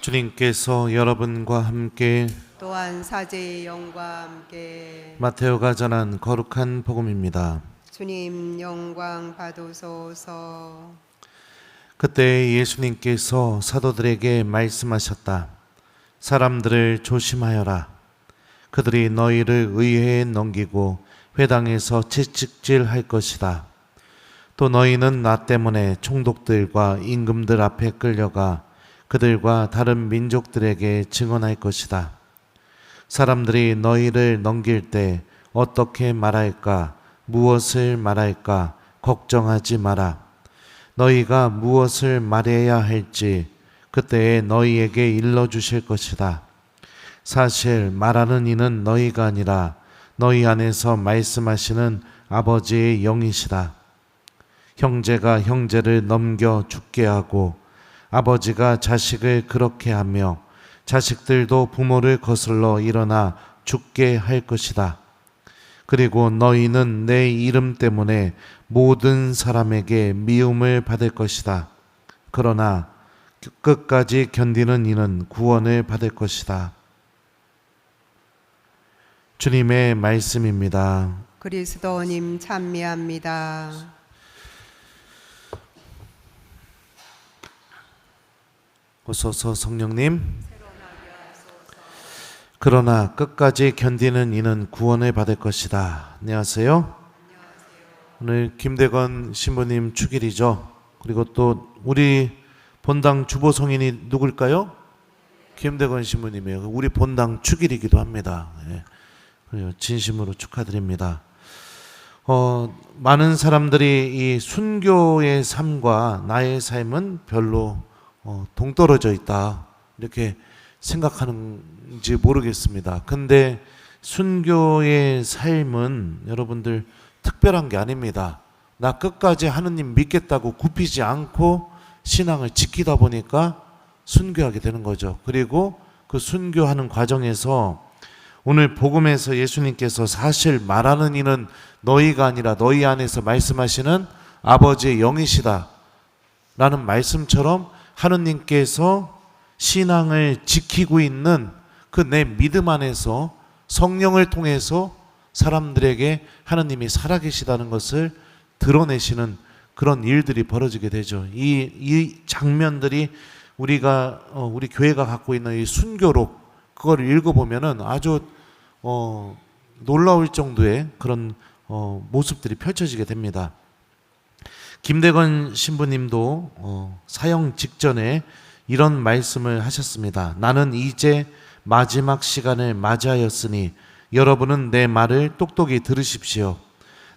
주님께서 여러분과 함께 또한 사제의 영과 함께 마테오가 전한 거룩한 복음입니다. 주님 영광 받으소서. 그때 예수님께서 사도들에게 말씀하셨다. 사람들을 조심하여라. 그들이 너희를 의회에 넘기고 회당에서 채찍질할 것이다. 또 너희는 나 때문에 총독들과 임금들 앞에 끌려가 그들과 다른 민족들에게 증언할 것이다. 사람들이 너희를 넘길 때 어떻게 말할까, 무엇을 말할까 걱정하지 마라. 너희가 무엇을 말해야 할지 그때에 너희에게 일러주실 것이다. 사실 말하는 이는 너희가 아니라 너희 안에서 말씀하시는 아버지의 영이시다. 형제가 형제를 넘겨 죽게 하고 아버지가 자식을 그렇게 하며 자식들도 부모를 거슬러 일어나 죽게 할 것이다. 그리고 너희는 내 이름 때문에 모든 사람에게 미움을 받을 것이다. 그러나 끝까지 견디는 이는 구원을 받을 것이다. 주님의 말씀입니다. 그리스도님 찬미합니다. 오소서 성령님. 그러나 끝까지 견디는 이는 구원을 받을 것이다. 안녕하세요. 오늘 김대건 신부님 축일이죠. 그리고 또 우리 본당 주보 성인이 누굴까요? 김대건 신부님이에요. 우리 본당 축일이기도 합니다. 예. 진심으로 축하드립니다. 많은 사람들이 이 순교의 삶과 나의 삶은 별로 동떨어져 있다 이렇게 생각하는지 모르겠습니다. 근데 순교의 삶은 여러분들 특별한 게 아닙니다. 나 끝까지 하느님 믿겠다고 굽히지 않고 신앙을 지키다 보니까 순교하게 되는 거죠. 그리고 그 순교하는 과정에서 오늘 복음에서 예수님께서 사실 말하는 이는 너희가 아니라 너희 안에서 말씀하시는 아버지의 영이시다 라는 말씀처럼 하느님께서 신앙을 지키고 있는 그 내 믿음 안에서 성령을 통해서 사람들에게 하느님이 살아계시다는 것을 드러내시는 그런 일들이 벌어지게 되죠. 이 장면들이 우리 교회가 갖고 있는 이 순교록 그걸 읽어보면은 아주 놀라울 정도의 그런 모습들이 펼쳐지게 됩니다. 김대건 신부님도 사형 직전에 이런 말씀을 하셨습니다. 나는 이제 마지막 시간을 맞이하였으니 여러분은 내 말을 똑똑히 들으십시오.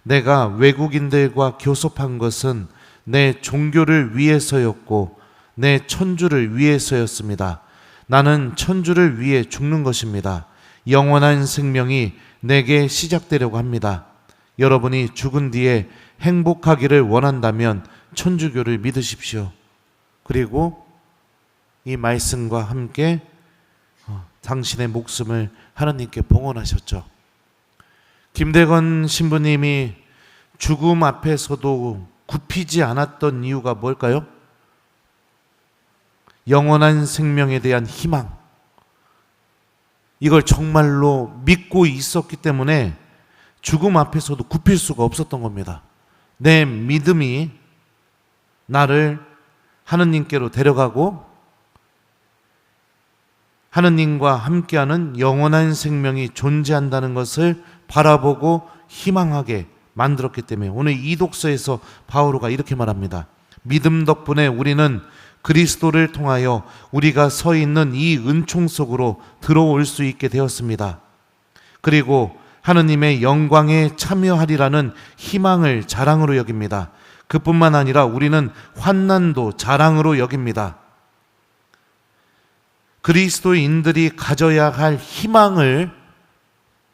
내가 외국인들과 교섭한 것은 내 종교를 위해서였고 내 천주를 위해서였습니다. 나는 천주를 위해 죽는 것입니다. 영원한 생명이 내게 시작되려고 합니다. 여러분이 죽은 뒤에 행복하기를 원한다면 천주교를 믿으십시오. 그리고 이 말씀과 함께 당신의 목숨을 하나님께 봉헌하셨죠. 김대건 신부님이 죽음 앞에서도 굽히지 않았던 이유가 뭘까요? 영원한 생명에 대한 희망. 이걸 정말로 믿고 있었기 때문에 죽음 앞에서도 굽힐 수가 없었던 겁니다. 내 믿음이 나를 하느님께로 데려가고 하느님과 함께하는 영원한 생명이 존재한다는 것을 바라보고 희망하게 만들었기 때문에 오늘 이 독서에서 바오로가 이렇게 말합니다. 믿음 덕분에 우리는 그리스도를 통하여 우리가 서 있는 이 은총 속으로 들어올 수 있게 되었습니다. 그리고 하느님의 영광에 참여하리라는 희망을 자랑으로 여깁니다. 그뿐만 아니라 우리는 환난도 자랑으로 여깁니다. 그리스도인들이 가져야 할 희망을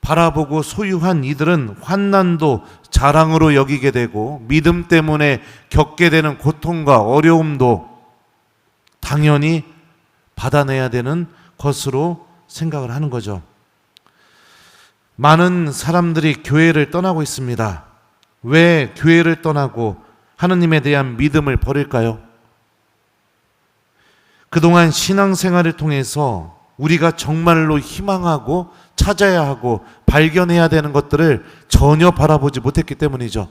바라보고 소유한 이들은 환난도 자랑으로 여기게 되고 믿음 때문에 겪게 되는 고통과 어려움도 당연히 받아내야 되는 것으로 생각을 하는 거죠. 많은 사람들이 교회를 떠나고 있습니다. 왜 교회를 떠나고 하느님에 대한 믿음을 버릴까요? 그동안 신앙생활을 통해서 우리가 정말로 희망하고 찾아야 하고 발견해야 되는 것들을 전혀 바라보지 못했기 때문이죠.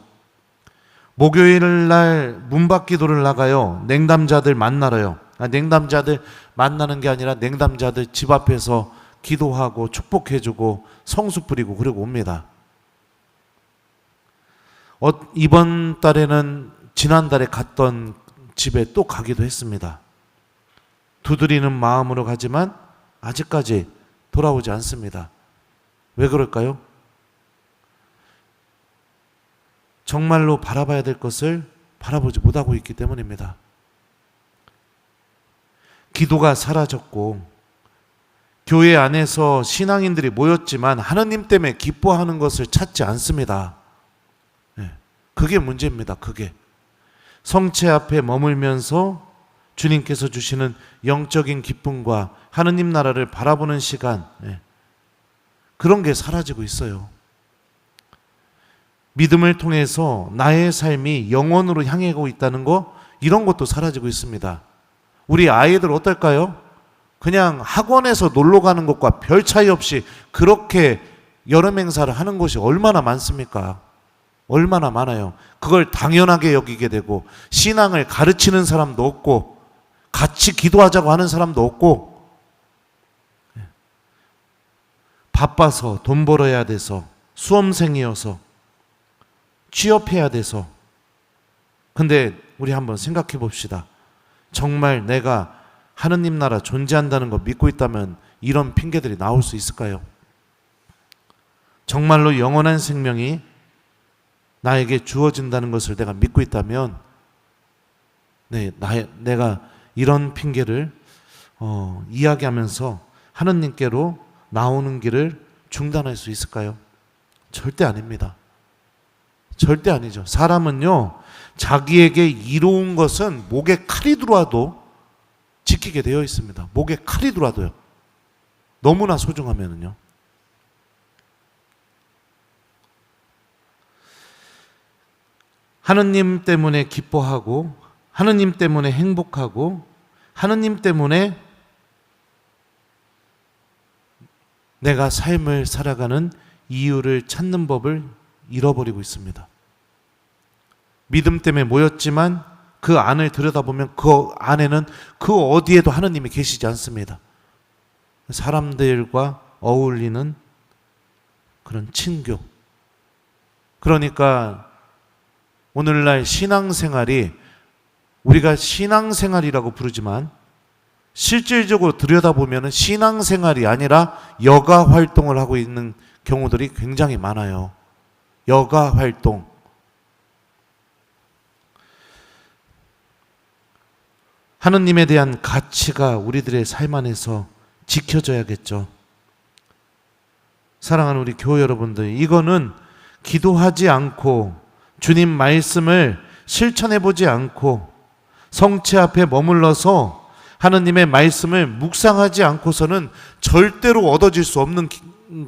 목요일 날 문밖기도를 나가요. 냉담자들 만나러요. 냉담자들 만나는 게 아니라 냉담자들 집 앞에서 기도하고 축복해주고 성수 뿌리고 그러고 옵니다. 이번 달에는 지난달에 갔던 집에 또 가기도 했습니다. 두드리는 마음으로 가지만 아직까지 돌아오지 않습니다. 왜 그럴까요? 정말로 바라봐야 될 것을 바라보지 못하고 있기 때문입니다. 기도가 사라졌고 교회 안에서 신앙인들이 모였지만 하나님 때문에 기뻐하는 것을 찾지 않습니다. 그게 문제입니다. 그게 성체 앞에 머물면서 주님께서 주시는 영적인 기쁨과 하느님 나라를 바라보는 시간, 그런 게 사라지고 있어요. 믿음을 통해서 나의 삶이 영원으로 향하고 있다는 거, 이런 것도 사라지고 있습니다. 우리 아이들 어떨까요? 그냥 학원에서 놀러 가는 것과 별 차이 없이 그렇게 여름 행사를 하는 곳이 얼마나 많습니까? 얼마나 많아요. 그걸 당연하게 여기게 되고 신앙을 가르치는 사람도 없고 같이 기도하자고 하는 사람도 없고 바빠서 돈 벌어야 돼서 수험생이어서 취업해야 돼서. 근데 우리 한번 생각해 봅시다. 정말 내가 하느님 나라 존재한다는 거 믿고 있다면 이런 핑계들이 나올 수 있을까요? 정말로 영원한 생명이 나에게 주어진다는 것을 내가 믿고 있다면 내가 이런 핑계를 이야기하면서 하느님께로 나오는 길을 중단할 수 있을까요? 절대 아닙니다. 절대 아니죠. 사람은요, 자기에게 이로운 것은 목에 칼이 들어와도 지키게 되어 있습니다. 목에 칼이 들어와도요. 너무나 소중하면은요. 하느님 때문에 기뻐하고 하느님 때문에 행복하고 하느님 때문에 내가 삶을 살아가는 이유를 찾는 법을 잃어버리고 있습니다. 믿음 때문에 모였지만 그 안을 들여다보면 그 안에는 그 어디에도 하느님이 계시지 않습니다. 사람들과 어울리는 그런 친교. 그러니까 오늘날 신앙생활이 우리가 신앙생활이라고 부르지만 실질적으로 들여다보면 신앙생활이 아니라 여가 활동을 하고 있는 경우들이 굉장히 많아요. 여가 활동. 하느님에 대한 가치가 우리들의 삶 안에서 지켜져야겠죠. 사랑하는 우리 교회 여러분들, 이거는 기도하지 않고 주님 말씀을 실천해보지 않고 성체 앞에 머물러서 하느님의 말씀을 묵상하지 않고서는 절대로 얻어질 수 없는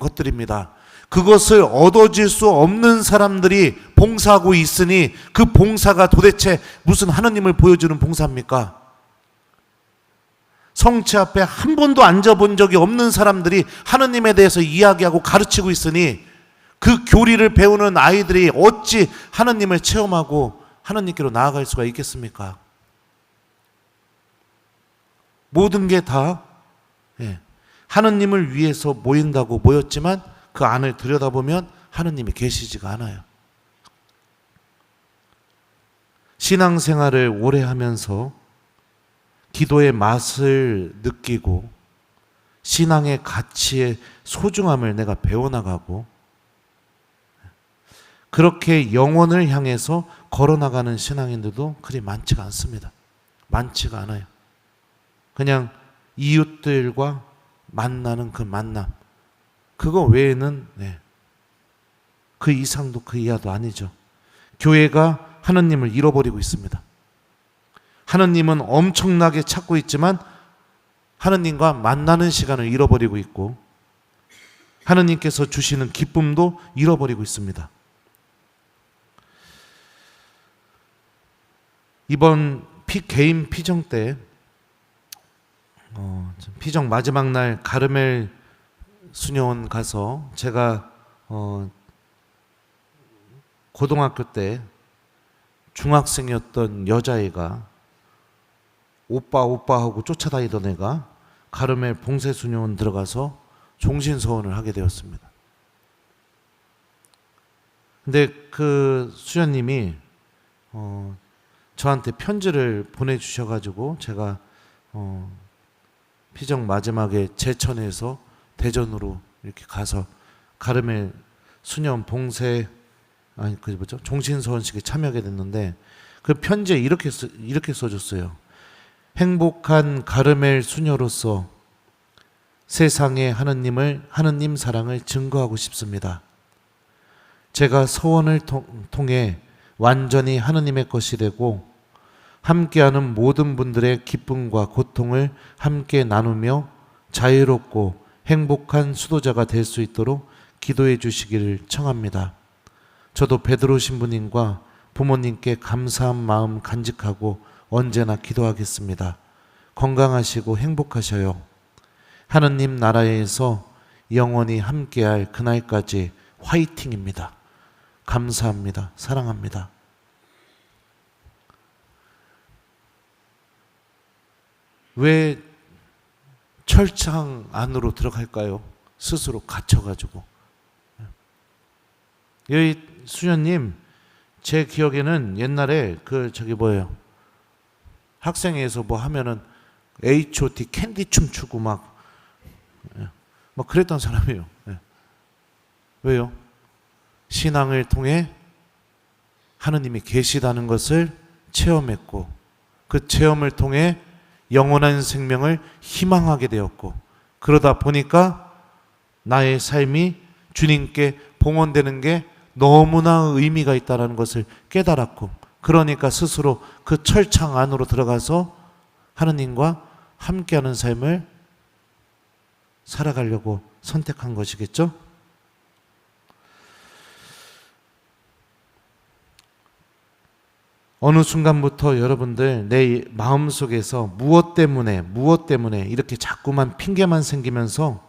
것들입니다. 그것을 얻어질 수 없는 사람들이 봉사하고 있으니 그 봉사가 도대체 무슨 하느님을 보여주는 봉사입니까? 성체 앞에 한 번도 앉아본 적이 없는 사람들이 하느님에 대해서 이야기하고 가르치고 있으니 그 교리를 배우는 아이들이 어찌 하느님을 체험하고 하느님께로 나아갈 수가 있겠습니까? 모든 게 다 하느님을 위해서 모인다고 모였지만 그 안을 들여다보면 하느님이 계시지가 않아요. 신앙생활을 오래 하면서 기도의 맛을 느끼고 신앙의 가치의 소중함을 내가 배워나가고 그렇게 영혼을 향해서 걸어나가는 신앙인들도 그리 많지가 않습니다. 많지가 않아요. 그냥 이웃들과 만나는 그 만남, 그거 외에는 그 이상도 그 이하도 아니죠. 교회가 하느님을 잃어버리고 있습니다. 하느님은 엄청나게 찾고 있지만 하느님과 만나는 시간을 잃어버리고 있고 하느님께서 주시는 기쁨도 잃어버리고 있습니다. 이번 개인 피정 때 피정 마지막 날 가르멜 수녀원 가서 제가 고등학교 때 중학생이었던 여자애가 오빠 하고 쫓아다니던 애가 가르멜 봉쇄수녀원 들어가서 종신서원을 하게 되었습니다. 근데 그 수녀님이 저한테 편지를 보내주셔가지고 제가 피정 마지막에 제천에서 대전으로 이렇게 가서 가르멜 수녀원 봉쇄 종신서원식에 참여하게 됐는데 그 편지에 이렇게 써줬어요. 행복한 가르멜 수녀로서 세상에 하느님 사랑을 증거하고 싶습니다. 제가 서원을 통해 완전히 하느님의 것이 되고 함께하는 모든 분들의 기쁨과 고통을 함께 나누며 자유롭고 행복한 수도자가 될 수 있도록 기도해 주시기를 청합니다. 저도 베드로 신부님과 부모님께 감사한 마음 간직하고 언제나 기도하겠습니다. 건강하시고 행복하셔요. 하느님 나라에서 영원히 함께할 그날까지 화이팅입니다. 감사합니다. 사랑합니다. 왜 철창 안으로 들어갈까요? 스스로 갇혀가지고. 여기 수녀님, 제 기억에는 옛날에 학생회에서 뭐 하면은 H.O.T 캔디 춤 추고 막 그랬던 사람이에요. 왜요? 신앙을 통해 하느님이 계시다는 것을 체험했고 그 체험을 통해 영원한 생명을 희망하게 되었고 그러다 보니까 나의 삶이 주님께 봉헌되는 게 너무나 의미가 있다는 것을 깨달았고 그러니까 스스로 그 철창 안으로 들어가서 하느님과 함께하는 삶을 살아가려고 선택한 것이겠죠? 어느 순간부터 여러분들 내 마음속에서 무엇 때문에 이렇게 자꾸만 핑계만 생기면서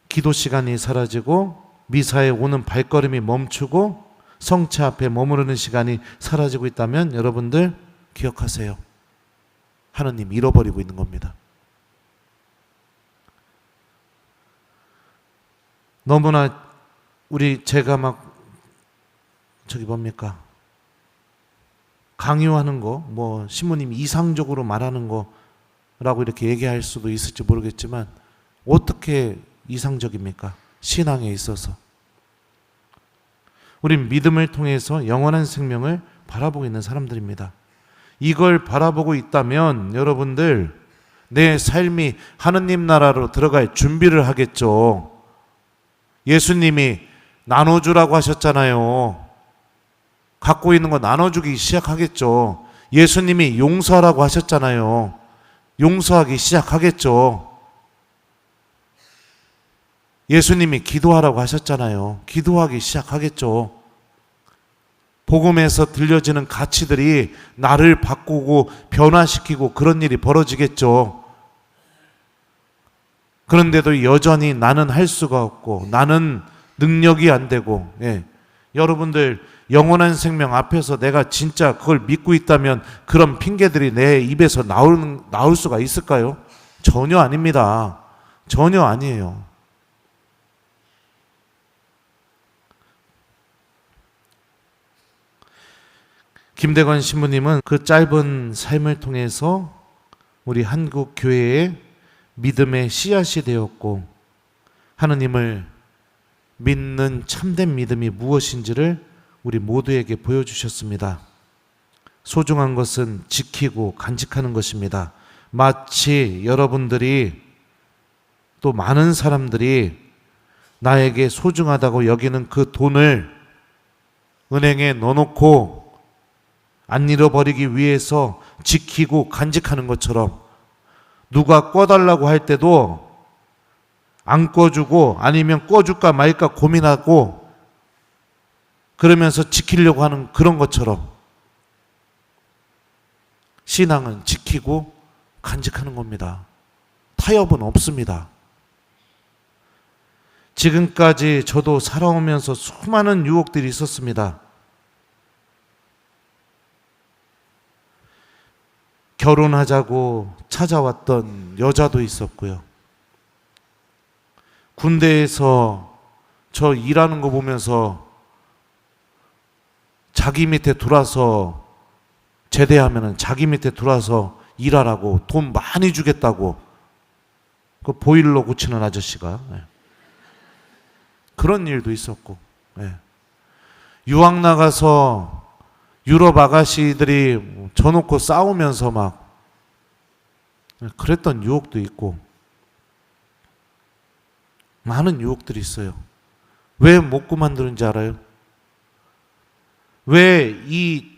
기도 시간이 사라지고 미사에 오는 발걸음이 멈추고 성체 앞에 머무르는 시간이 사라지고 있다면 여러분들 기억하세요. 하느님 잃어버리고 있는 겁니다. 너무나 제가 강요하는 거, 신부님이 이상적으로 말하는 거라고 이렇게 얘기할 수도 있을지 모르겠지만 어떻게 이상적입니까? 신앙에 있어서. 우린 믿음을 통해서 영원한 생명을 바라보고 있는 사람들입니다. 이걸 바라보고 있다면 여러분들 내 삶이 하느님 나라로 들어갈 준비를 하겠죠. 예수님이 나눠주라고 하셨잖아요. 갖고 있는 거 나눠주기 시작하겠죠. 예수님이 용서하라고 하셨잖아요. 용서하기 시작하겠죠. 예수님이 기도하라고 하셨잖아요. 기도하기 시작하겠죠. 복음에서 들려지는 가치들이 나를 바꾸고 변화시키고 그런 일이 벌어지겠죠. 그런데도 여전히 나는 할 수가 없고 나는 능력이 안 되고 여러분들 영원한 생명 앞에서 내가 진짜 그걸 믿고 있다면 그런 핑계들이 내 입에서 나올 수가 있을까요? 전혀 아닙니다. 전혀 아니에요. 김대건 신부님은 그 짧은 삶을 통해서 우리 한국 교회의 믿음의 씨앗이 되었고 하느님을 믿는 참된 믿음이 무엇인지를 우리 모두에게 보여주셨습니다. 소중한 것은 지키고 간직하는 것입니다. 마치 여러분들이 또 많은 사람들이 나에게 소중하다고 여기는 그 돈을 은행에 넣어놓고 안 잃어버리기 위해서 지키고 간직하는 것처럼 누가 꿔달라고 할 때도 안 꿔주고 아니면 꿔줄까 말까 고민하고 그러면서 지키려고 하는 그런 것처럼 신앙은 지키고 간직하는 겁니다. 타협은 없습니다. 지금까지 저도 살아오면서 수많은 유혹들이 있었습니다. 결혼하자고 찾아왔던 여자도 있었고요. 군대에서 저 일하는 거 보면서 자기 밑에 들어와서 제대하면은 자기 밑에 들어와서 일하라고 돈 많이 주겠다고 그 보일러 고치는 아저씨가 그런 일도 있었고, 유학 나가서 유럽 아가씨들이 져놓고 싸우면서 막 그랬던 유혹도 있고, 많은 유혹들이 있어요. 왜 못 그만두는지 알아요? 왜 이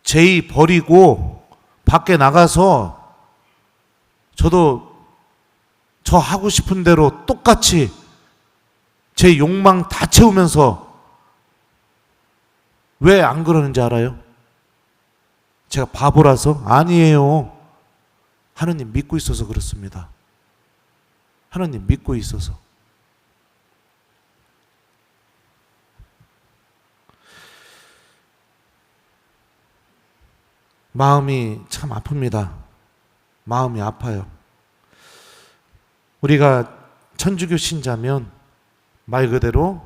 제의 버리고 밖에 나가서 저도 저 하고 싶은 대로 똑같이 제 욕망 다 채우면서 왜 안 그러는지 알아요? 제가 바보라서? 아니에요. 하느님 믿고 있어서 그렇습니다. 하느님 믿고 있어서. 마음이 참 아픕니다. 마음이 아파요. 우리가 천주교 신자면 말 그대로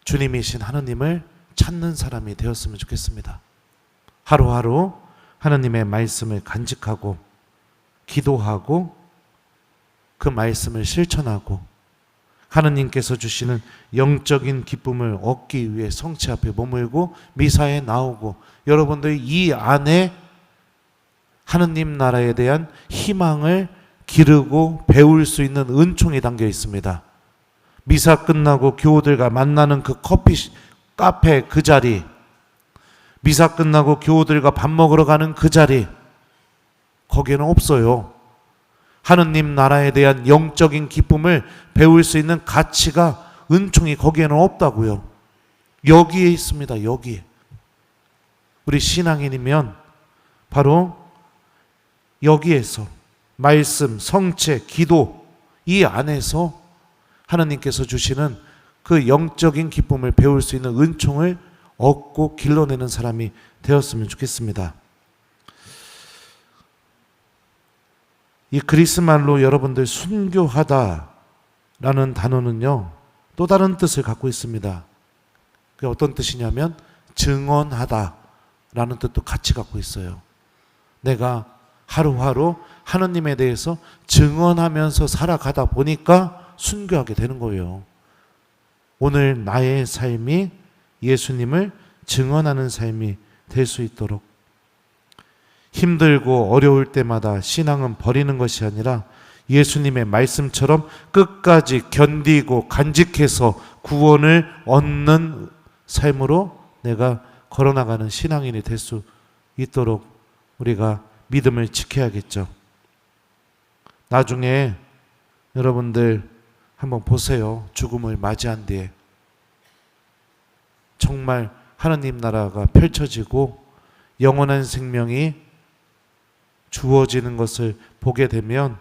주님이신 하느님을 찾는 사람이 되었으면 좋겠습니다. 하루하루 하느님의 말씀을 간직하고 기도하고 그 말씀을 실천하고 하느님께서 주시는 영적인 기쁨을 얻기 위해 성체 앞에 머물고 미사에 나오고, 여러분들이 이 안에 하느님 나라에 대한 희망을 기르고 배울 수 있는 은총이 담겨 있습니다. 미사 끝나고 교우들과 만나는 그 카페 그 자리, 미사 끝나고 교우들과 밥 먹으러 가는 그 자리, 거기에는 없어요. 하느님 나라에 대한 영적인 기쁨을 배울 수 있는 가치가, 은총이 거기에는 없다고요. 여기에 있습니다. 여기에. 우리 신앙인이면 바로 여기에서 말씀, 성체, 기도 이 안에서 하나님께서 주시는 그 영적인 기쁨을 배울 수 있는 은총을 얻고 길러내는 사람이 되었으면 좋겠습니다. 이 그리스 말로 여러분들 순교하다라는 단어는요, 또 다른 뜻을 갖고 있습니다. 그게 어떤 뜻이냐면 증언하다라는 뜻도 같이 갖고 있어요. 내가 하루하루 하느님에 대해서 증언하면서 살아가다 보니까 순교하게 되는 거예요. 오늘 나의 삶이 예수님을 증언하는 삶이 될 수 있도록, 힘들고 어려울 때마다 신앙은 버리는 것이 아니라 예수님의 말씀처럼 끝까지 견디고 간직해서 구원을 얻는 삶으로 내가 걸어나가는 신앙인이 될 수 있도록 우리가 믿음을 지켜야겠죠. 나중에 여러분들 한번 보세요. 죽음을 맞이한 뒤에 정말 하느님 나라가 펼쳐지고 영원한 생명이 주어지는 것을 보게 되면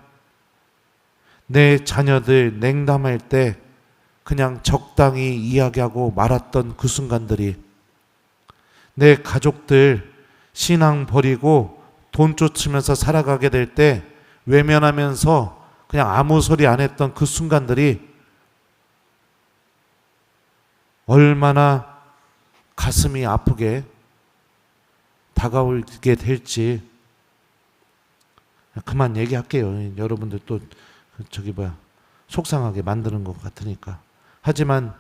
내 자녀들 냉담할 때 그냥 적당히 이야기하고 말았던 그 순간들이, 내 가족들 신앙 버리고 돈 쫓으면서 살아가게 될 때 외면하면서 그냥 아무 소리 안 했던 그 순간들이 얼마나 가슴이 아프게 다가오게 될지. 그만 얘기할게요. 여러분들 또 속상하게 만드는 것 같으니까. 하지만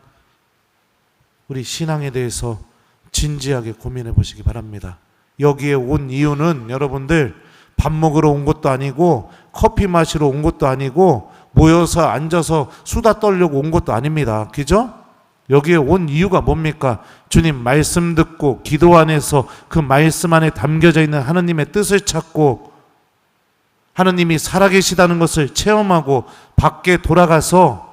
우리 신앙에 대해서 진지하게 고민해 보시기 바랍니다. 여기에 온 이유는 여러분들 밥 먹으러 온 것도 아니고 커피 마시러 온 것도 아니고 모여서 앉아서 수다 떨려고 온 것도 아닙니다. 그죠? 여기에 온 이유가 뭡니까? 주님 말씀 듣고 기도 안에서 그 말씀 안에 담겨져 있는 하느님의 뜻을 찾고 하느님이 살아계시다는 것을 체험하고 밖에 돌아가서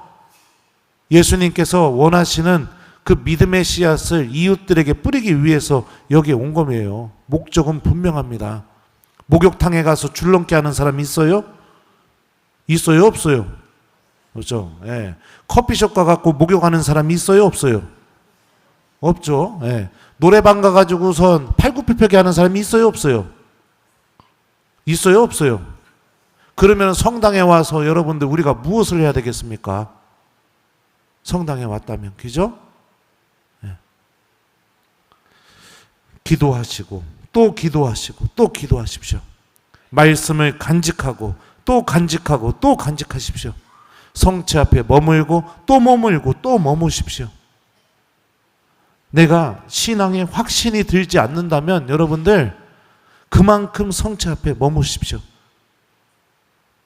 예수님께서 원하시는 그 믿음의 씨앗을 이웃들에게 뿌리기 위해서 여기에 온 거예요. 목적은 분명합니다. 목욕탕에 가서 줄넘기 하는 사람 있어요? 있어요, 없어요? 그렇죠. 예. 커피숍 가갖고 목욕하는 사람 있어요, 없어요? 없죠. 예. 노래방 가가지고선 팔굽혀펴기 하는 사람이 있어요, 없어요? 있어요, 없어요? 그러면 성당에 와서 여러분들 우리가 무엇을 해야 되겠습니까? 성당에 왔다면, 그죠? 예. 기도하시고 또 기도하시고 또 기도하십시오. 말씀을 간직하고 또 간직하고 또 간직하십시오. 성체 앞에 머물고 또 머물고 또 머무십시오. 내가 신앙에 확신이 들지 않는다면 여러분들 그만큼 성체 앞에 머무십시오.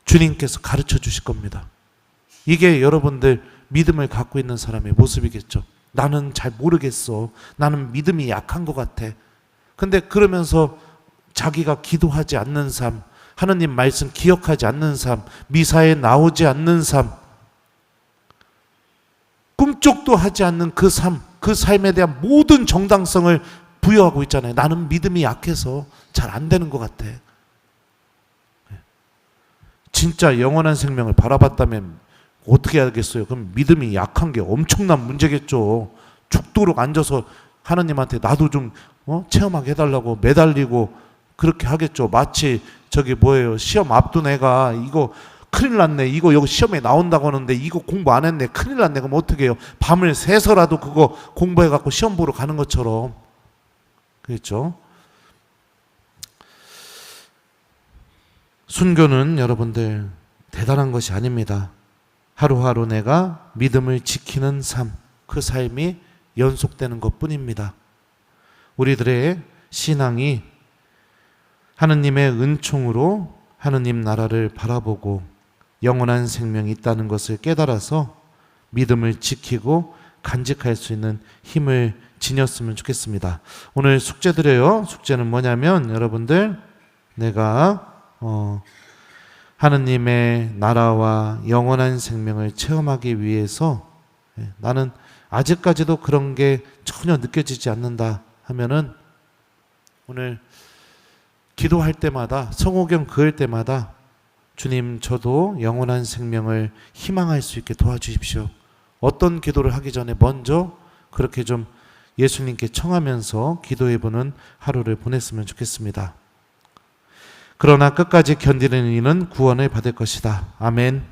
주님께서 가르쳐 주실 겁니다. 이게 여러분들 믿음을 갖고 있는 사람의 모습이겠죠. 나는 잘 모르겠어. 나는 믿음이 약한 것 같아. 근데 그러면서 자기가 기도하지 않는 삶, 하느님 말씀 기억하지 않는 삶, 미사에 나오지 않는 삶, 꿈쩍도 하지 않는 그 삶, 그 삶에 대한 모든 정당성을 부여하고 있잖아요. 나는 믿음이 약해서 잘 안 되는 것 같아. 진짜 영원한 생명을 바라봤다면 어떻게 해야겠어요? 그럼 믿음이 약한 게 엄청난 문제겠죠. 죽도록 앉아서 하나님한테 나도 좀 체험하게 해달라고 매달리고 그렇게 하겠죠. 마치 저기 뭐예요, 시험 앞둔 애가 이거 큰일 났네, 이거 여기 시험에 나온다고 하는데 이거 공부 안 했네, 큰일 났네, 그럼 어떻게 해요? 밤을 새서라도 그거 공부해갖고 시험 보러 가는 것처럼. 그렇죠? 순교는 여러분들 대단한 것이 아닙니다. 하루하루 내가 믿음을 지키는 삶, 그 삶이 연속되는 것뿐입니다. 우리들의 신앙이 하느님의 은총으로 하느님 나라를 바라보고 영원한 생명이 있다는 것을 깨달아서 믿음을 지키고 간직할 수 있는 힘을 지녔으면 좋겠습니다. 오늘 숙제 드려요. 숙제는 뭐냐면 여러분들 내가 하느님의 나라와 영원한 생명을 체험하기 위해서 나는 아직까지도 그런 게 전혀 느껴지지 않는다 하면은 오늘 기도할 때마다 성호경 그을 때마다 주님 저도 영원한 생명을 희망할 수 있게 도와주십시오. 어떤 기도를 하기 전에 먼저 그렇게 좀 예수님께 청하면서 기도해보는 하루를 보냈으면 좋겠습니다. 그러나 끝까지 견디는 이는 구원을 받을 것이다. 아멘.